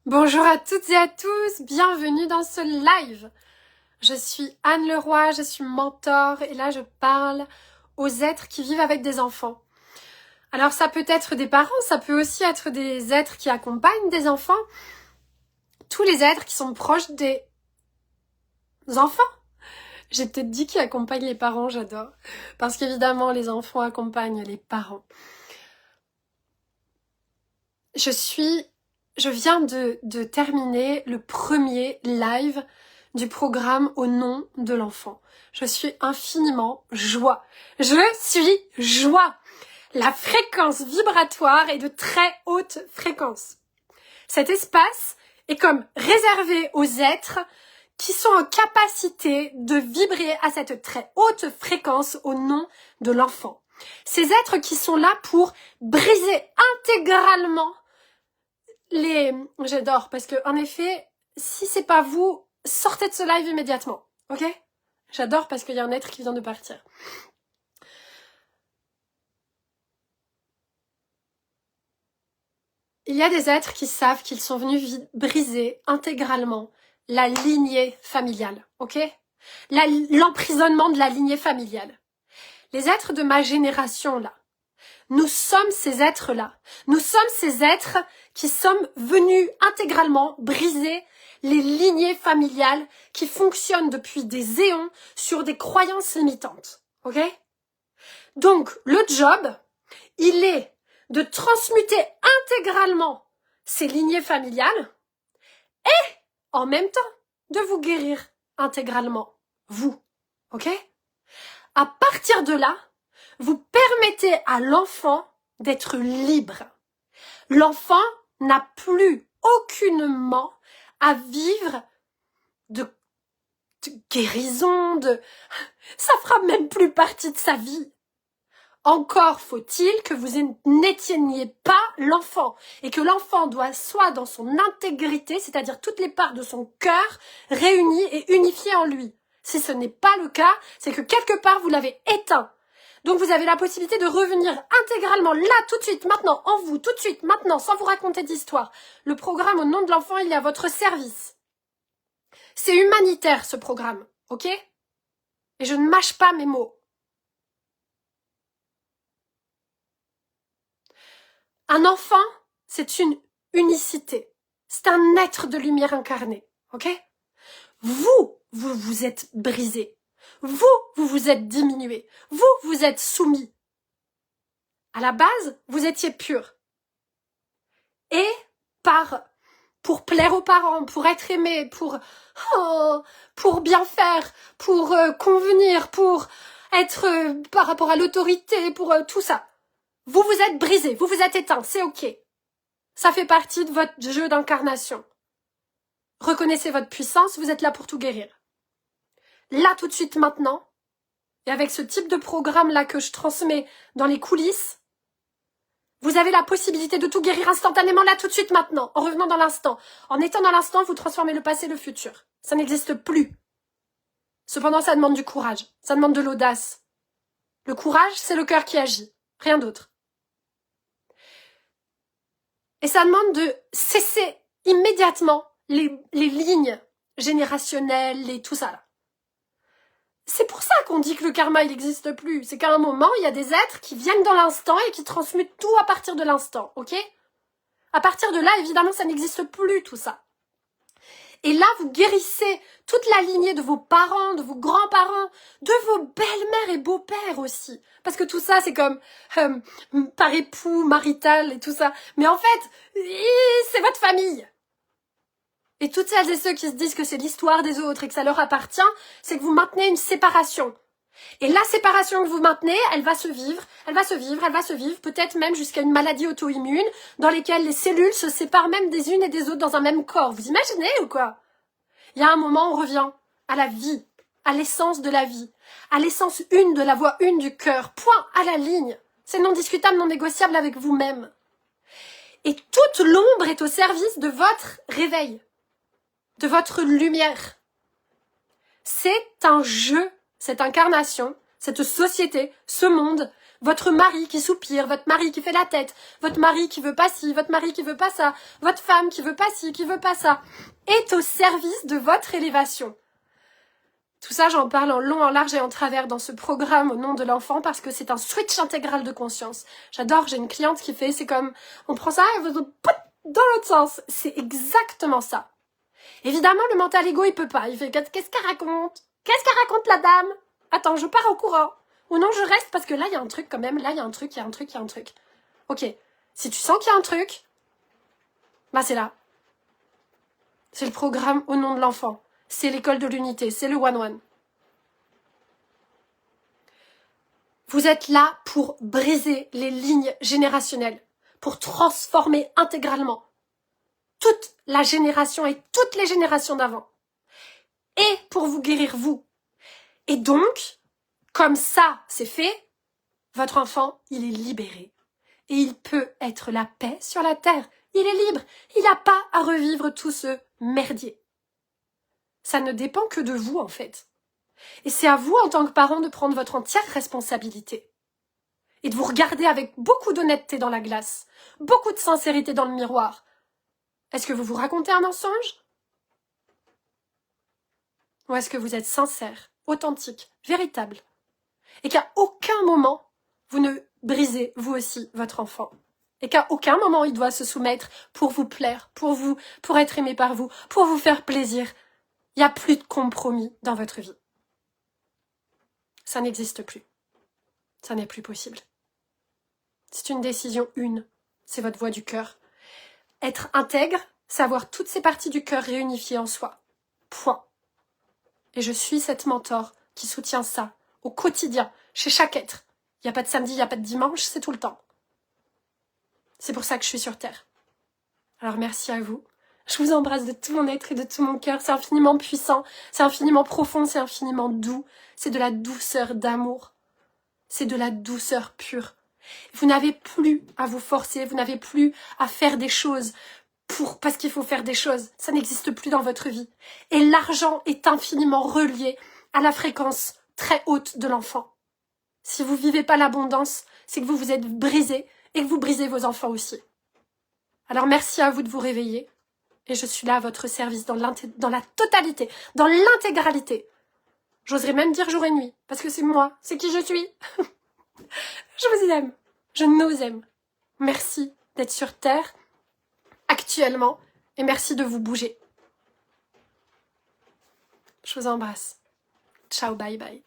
Bonjour à toutes et à tous, bienvenue dans ce live. Je suis Anne Leroy, je suis mentor et là je parle aux êtres qui vivent avec des enfants. Alors ça peut être des parents, ça peut aussi être des êtres qui accompagnent des enfants. Tous les êtres qui sont proches des enfants. J'ai peut-être dit qui accompagnent les parents, j'adore. Parce qu'évidemment les enfants accompagnent les parents. Je viens de terminer le premier live du programme au nom de l'enfant. Je suis infiniment joie. Je suis joie. La fréquence vibratoire est de très haute fréquence. Cet espace est comme réservé aux êtres qui sont en capacité de vibrer à cette très haute fréquence au nom de l'enfant. Ces êtres qui sont là pour briser intégralement J'adore, parce que en effet, si c'est pas vous, sortez de ce live immédiatement, ok? J'adore parce qu'il y a un être qui vient de partir. Il y a des êtres qui savent qu'ils sont venus briser intégralement la lignée familiale, ok? L'emprisonnement de la lignée familiale. Les êtres de ma génération, là, nous sommes ces êtres-là. Nous sommes ces êtres qui sommes venus intégralement briser les lignées familiales qui fonctionnent depuis des éons sur des croyances limitantes. Ok? Donc, le job, il est de transmuter intégralement ces lignées familiales et, en même temps, de vous guérir intégralement, vous. Ok? À partir de là, vous permettez à l'enfant d'être libre. L'enfant n'a plus aucunement à vivre de guérison, ça fera même plus partie de sa vie. Encore faut-il que vous n'éteigniez pas l'enfant et que l'enfant soit dans son intégrité, c'est-à-dire toutes les parts de son cœur réunies et unifiées en lui. Si ce n'est pas le cas, c'est que quelque part vous l'avez éteint. Donc vous avez la possibilité de revenir intégralement là, tout de suite, maintenant, en vous, tout de suite, maintenant, sans vous raconter d'histoire. Le programme au nom de l'enfant, il est à votre service. C'est humanitaire ce programme, ok? Et je ne mâche pas mes mots. Un enfant, c'est une unicité. C'est un être de lumière incarné, ok? Vous êtes brisé. Vous vous êtes diminué. Vous êtes soumis. À la base, vous étiez pur. Et pour plaire aux parents, pour être aimé, pour bien faire, pour convenir, pour être par rapport à l'autorité, pour tout ça. Vous vous êtes brisé, vous vous êtes éteint, c'est ok. Ça fait partie de votre jeu d'incarnation. Reconnaissez votre puissance, vous êtes là pour tout guérir. Là, tout de suite, maintenant, et avec ce type de programme-là que je transmets dans les coulisses, vous avez la possibilité de tout guérir instantanément, là, tout de suite, maintenant, en revenant dans l'instant. En étant dans l'instant, vous transformez le passé et le futur. Ça n'existe plus. Cependant, ça demande du courage. Ça demande de l'audace. Le courage, c'est le cœur qui agit. Rien d'autre. Et ça demande de cesser immédiatement les lignes générationnelles et tout ça, là. C'est pour ça qu'on dit que le karma, il n'existe plus. C'est qu'à un moment, il y a des êtres qui viennent dans l'instant et qui transmutent tout à partir de l'instant, ok? À partir de là, évidemment, ça n'existe plus, tout ça. Et là, vous guérissez toute la lignée de vos parents, de vos grands-parents, de vos belles-mères et beaux-pères aussi. Parce que tout ça, c'est comme par époux, marital et tout ça. Mais en fait, c'est votre famille. Et toutes celles et ceux qui se disent que c'est l'histoire des autres et que ça leur appartient, c'est que vous maintenez une séparation. Et la séparation que vous maintenez, elle va se vivre, peut-être même jusqu'à une maladie auto-immune, dans lesquelles les cellules se séparent même des unes et des autres dans un même corps. Vous imaginez ou quoi? Il y a un moment, on revient à la vie, à l'essence de la vie, à l'essence une de la voix une du cœur, point à la ligne. C'est non discutable, non négociable avec vous-même. Et toute l'ombre est au service de votre réveil, de votre lumière. C'est un jeu, cette incarnation, cette société, ce monde, Votre mari qui soupire, votre mari qui fait la tête, votre mari qui veut pas ci, votre mari qui veut pas ça, votre femme qui veut pas ci, qui veut pas ça, est au service de votre élévation. Tout ça, j'en parle en long, en large et en travers dans ce programme au nom de l'enfant parce que c'est un switch intégral de conscience. J'adore, j'ai une cliente qui fait, c'est comme, on prend ça et on dans l'autre sens. C'est exactement ça. Évidemment, le mental ego, il peut pas. Il fait, qu'est-ce qu'elle raconte? Qu'est-ce qu'elle raconte, la dame? Attends, je pars au courant. Ou non, je reste parce que là, il y a un truc quand même. Là, il y a un truc, il y a un truc, il y a un truc. Ok. Si tu sens qu'il y a un truc, bah c'est là. C'est le programme au nom de l'enfant. C'est l'école de l'unité. C'est le one-one. Vous êtes là pour briser les lignes générationnelles, pour transformer intégralement toute la génération et toutes les générations d'avant. Et pour vous guérir vous. Et donc, comme ça c'est fait, votre enfant, il est libéré. Et il peut être la paix sur la terre. Il est libre. Il n'a pas à revivre tout ce merdier. Ça ne dépend que de vous, en fait. Et c'est à vous, en tant que parent, de prendre votre entière responsabilité. Et de vous regarder avec beaucoup d'honnêteté dans la glace, beaucoup de sincérité dans le miroir. Est-ce que vous vous racontez un mensonge? Ou est-ce que vous êtes sincère, authentique, véritable? Et qu'à aucun moment, vous ne brisez, vous aussi, votre enfant. Et qu'à aucun moment, il doit se soumettre pour vous plaire, pour être aimé par vous, pour vous faire plaisir. Il n'y a plus de compromis dans votre vie. Ça n'existe plus. Ça n'est plus possible. C'est une décision une. C'est votre voix du cœur. Être intègre, c'est avoir toutes ces parties du cœur réunifiées en soi. Point. Et je suis cette mentor qui soutient ça au quotidien, chez chaque être. Il n'y a pas de samedi, il n'y a pas de dimanche, c'est tout le temps. C'est pour ça que je suis sur Terre. Alors merci à vous. Je vous embrasse de tout mon être et de tout mon cœur. C'est infiniment puissant, c'est infiniment profond, c'est infiniment doux. C'est de la douceur d'amour. C'est de la douceur pure. Vous n'avez plus à vous forcer, vous n'avez plus à faire des choses parce qu'il faut faire des choses. Ça n'existe plus dans votre vie. Et l'argent est infiniment relié à la fréquence très haute de l'enfant. Si vous ne vivez pas l'abondance, c'est que vous vous êtes brisé et que vous brisez vos enfants aussi. Alors merci à vous de vous réveiller. Et je suis là à votre service dans la totalité, dans l'intégralité. J'oserais même dire jour et nuit, parce que c'est moi, c'est qui je suis. Je vous aime, je nous aime. Merci d'être sur Terre, actuellement, et merci de vous bouger. Je vous embrasse. Ciao, bye bye.